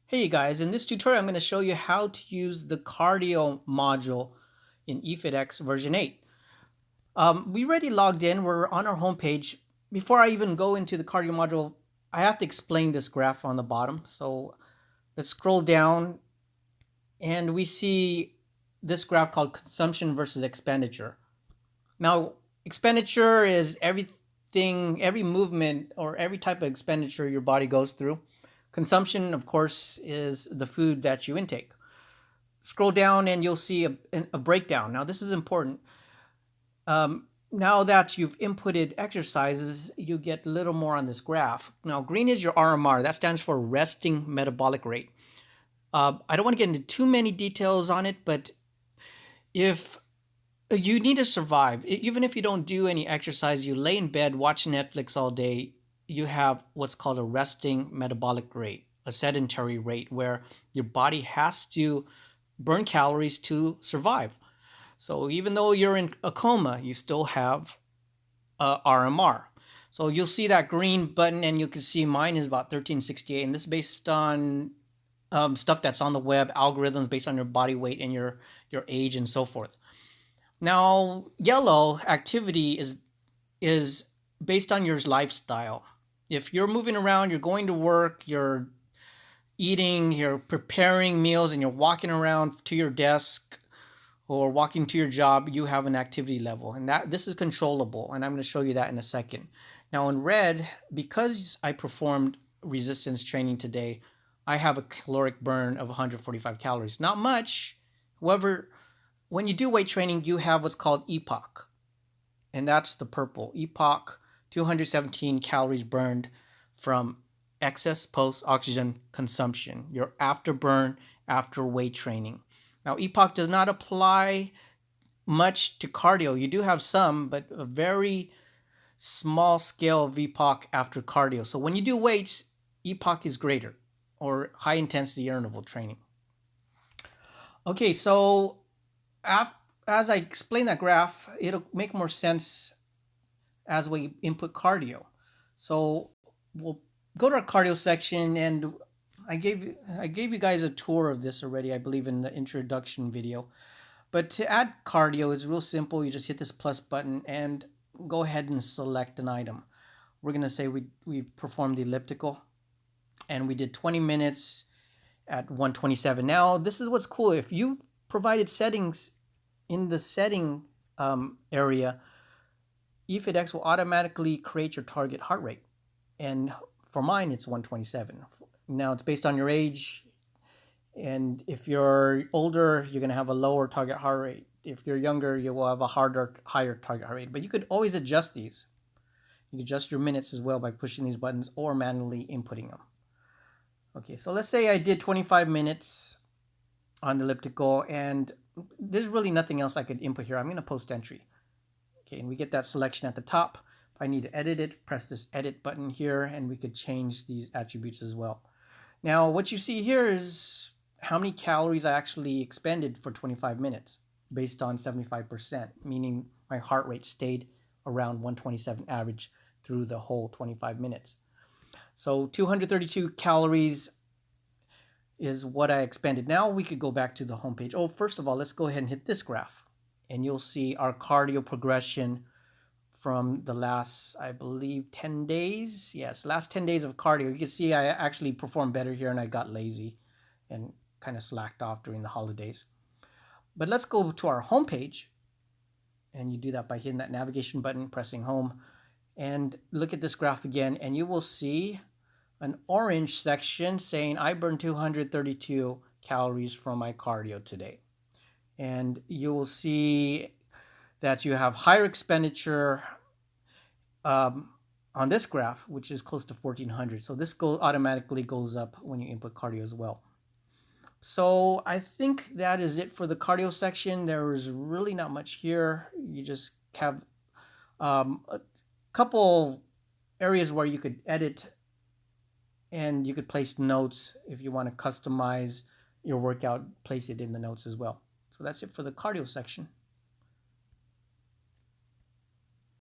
Hey guys, in this tutorial I'm going to show you how to use the cardio module in EfitX version 8. We already logged in, we're on our home page. Before I even go into the cardio module, I have to explain this graph on the bottom. So let's scroll down and we see this graph called consumption versus expenditure. Now, expenditure is everything, every movement or every type of expenditure your body goes through. Consumption, of course, is the food that you intake. Scroll down and you'll see a breakdown. Now, this is important. Now that you've inputted exercises, you get a little more on this graph. Now, green is your RMR. That stands for resting metabolic rate. I don't want to get into too many details on it, but if you need to survive, even if you don't do any exercise, you lay in bed, watch Netflix all day, you have what's called a resting metabolic rate, a sedentary rate, where your body has to burn calories to survive. So even though you're in a coma, you still have RMR. So you'll see that green button, and you can see mine is about 1368, and this is based on stuff that's on the web, algorithms based on your body weight and your age and so forth. Now, yellow activity is based on your lifestyle. If you're moving around, you're going to work, you're eating, you're preparing meals, and you're walking around to your desk or walking to your job, you have an activity level, and that this is controllable, and I'm going to show you that in a second. Now, in red, because I performed resistance training today, I have a caloric burn of 145 calories. Not much. However, when you do weight training, you have what's called EPOC, and that's the purple. EPOC, 217 calories burned from excess post-oxygen consumption, your afterburn after weight training. Now, EPOC does not apply much to cardio. You do have some, but a very small scale of EPOC after cardio. So when you do weights, EPOC is greater, or high intensity interval training. Okay, so as I explain that graph, it'll make more sense as we input cardio. So we'll go to our cardio section, and I gave you guys a tour of this already, I believe, in the introduction video. But to add cardio, it's real simple. You just hit this plus button and go ahead and select an item. We're gonna say we performed the elliptical, and we did 20 minutes at 127. Now, this is what's cool. If you provided settings in the setting area, EfitX will automatically create your target heart rate. And for mine, it's 127. Now, it's based on your age. And if you're older, you're going to have a lower target heart rate. If you're younger, you will have a higher target heart rate. But you could always adjust these. You can adjust your minutes as well by pushing these buttons or manually inputting them. Okay, so let's say I did 25 minutes on the elliptical, and there's really nothing else I could input here. I'm going to post entry. Okay, and we get that selection at the top. If I need to edit it, press this edit button here, and we could change these attributes as well. Now, what you see here is how many calories I actually expended for 25 minutes based on 75%, meaning my heart rate stayed around 127 average through the whole 25 minutes. So 232 calories is what I expended. Now we could go back to the home page. Oh, first of all, let's go ahead and hit this graph, and you'll see our cardio progression from the last, I believe, 10 days. Yes, last 10 days of cardio. You can see I actually performed better here, and I got lazy and kind of slacked off during the holidays. But let's go to our home page, and you do that by hitting that navigation button, pressing home, and look at this graph again, and you will see an orange section saying I burned 232 calories from my cardio today. And you will see that you have higher expenditure on this graph, which is close to 1400. So this automatically goes up when you input cardio as well. So I think that is it for the cardio section. There is really not much here. You just have a couple areas where you could edit, and you could place notes if you want to customize your workout, place it in the notes as well. So that's it for the cardio section.